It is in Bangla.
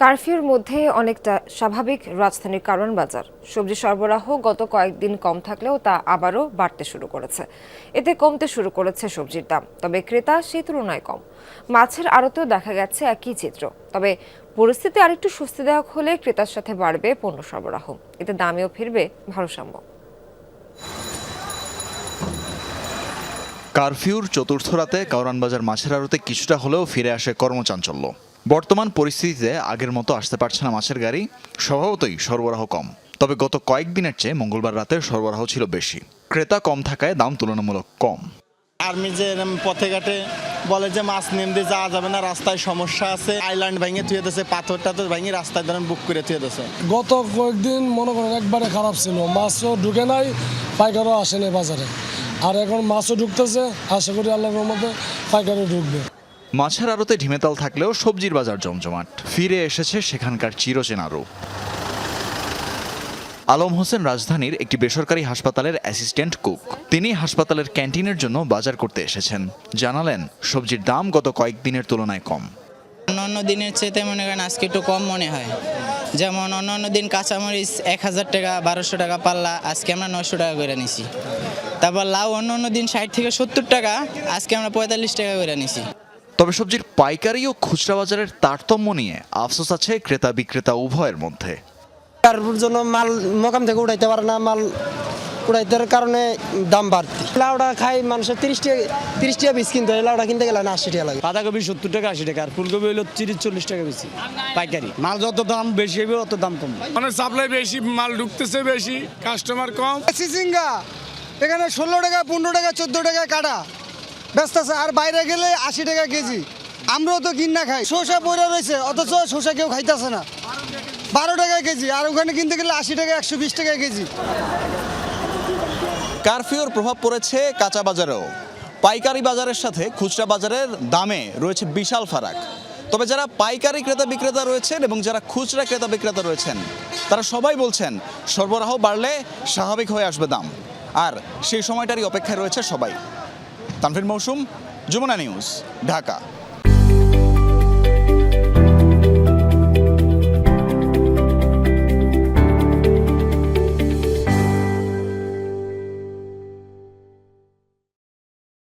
কারফিউর মধ্যে অনেকটা স্বাভাবিক রাজধানীর কারওয়ান বাজার। সবজি সরবরাহ গত কয়েকদিন কম থাকলেও তা আবারও বাড়তে শুরু করেছে। এতে কমতে শুরু করেছে সবজির দাম, তবে ক্রেতা সেই তুলনায় কম। মাছের আড়তেও দেখা গেছে একই চিত্র, তবে পরিস্থিতি আরেকটু স্বস্তিদায়ক হলে ক্রেতার সাথে বাড়বে পণ্য সরবরাহ। এতে দামেও ফিরবে ভারসাম্য। কারফিউর চতুর্থ রাতে কারওয়ান বাজার মাছের আড়তে কিছুটা হলেও ফিরে আসে কর্মচাঞ্চল্য। বর্তমান পরিস্থিতিতে আগের মতো আসতে পারছে না মাছের গাড়ি, স্বভাবতই সরবরাহ কম। তবে গত কয়েকদিনের চেয়ে মঙ্গলবার রাতে সরবরাহ ছিল বেশি। ক্রেতা কম থাকায় দাম তুলনামূলক কম। আর্মি যে পথে ঘাটে বলে যে মাছ নেমে যাওয়া যাবে না, রাস্তায় সমস্যা আছে, আইল্যান্ড ভেঙে থুয়ে দিয়েছে, পাথর টাথর ভেঙে রাস্তায় ধরেন বুক করে থুয়ে দিয়েছে। গত কয়েকদিন মনে করেন একবারে খারাপ ছিল, মাছও ঢুকে নাই, পাইকারও আসেনি বাজারে। আর এখন মাছও ঢুকতেছে, আশা করি আল্লাহর রহমতে পাইকারও ঢুকবে। মাছের আড়তে ঢিমেতাল থাকলেও সবজির বাজার জমজমাট। ফিরে এসেছে সেখানকার চিরচেনা রূপ। আলম হোসেন রাজধানীর একটি বেসরকারি হাসপাতালের অ্যাসিস্ট্যান্ট কুক। তিনি হাসপাতালের ক্যান্টিনের জন্য বাজার করতে এসেছেন। জানালেন সবজির দাম গত কয়েকদিনের তুলনায় কম। অন্য দিনের চেয়ে মনে করেন আজকে একটু কম মনে হয়। যেমন অন্য দিন কাঁচামরিচ 1000 টাকা 1200 টাকা পাল্লা, আজকে আমরা 900 টাকা করে নিছি। তারপর লাউ অন্য দিন 60 থেকে 70 টাকা, আজকে আমরা 45 টাকা করে নিছি। তবে সবজির পাইকারি ও খুচরা বাজারের তারতম্য নিয়ে আফসোস আছে ক্রেতা বিক্রেতা উভয়ের মধ্যে। তার জন্য মাল মোকাম থেকে উঠাইতে পারে না, মাল উঠাইতে কারণে দাম বাড়তি। লাউডা খাই মানুষের 30 টাকা পিস কিনতে হয়, লাউডা কিনতে গেলে না 80 টাকা লাগে। বাঁধাকপি 70 টাকা 80 টাকা, আর ফুলকপি হলো 30-40 টাকা বেশি পাইকারি। মাল যত দাম বেশি হবে অত দাম কম। মানে সাপ্লাই বেশি, মাল ঢুকতেছে বেশি, কাস্টমার কম। সিসিঙ্গা এখানে 16 টাকা 15 টাকা 14 টাকা কাটা ব্যস্ত আছে, আর বাইরে গেলে 80 টাকা কেজি। আমরাও তো কিনা খাই। শসা পড়ে রয়েছে, অথচ শসা কেউ খাইতেছে না, 12 টাকা কেজি। আর ওখানে কিনতে গেলে 80 টাকা 120 টাকা কেজি। কারফিউর প্রভাব পড়েছে কাঁচা বাজারেও। পাইকারি বাজারের সাথে খুচরা বাজারের দামে রয়েছে বিশাল ফারাক। তবে যারা পাইকারি ক্রেতা বিক্রেতা রয়েছেন এবং যারা খুচরা ক্রেতা বিক্রেতা রয়েছেন, তারা সবাই বলছেন সরবরাহ বাড়লে স্বাভাবিক হয়ে আসবে দাম। আর সেই সময়টারই অপেক্ষায় রয়েছে সবাই। তানভীর মৌসুম, যমুনা নিউজ, ঢাকা।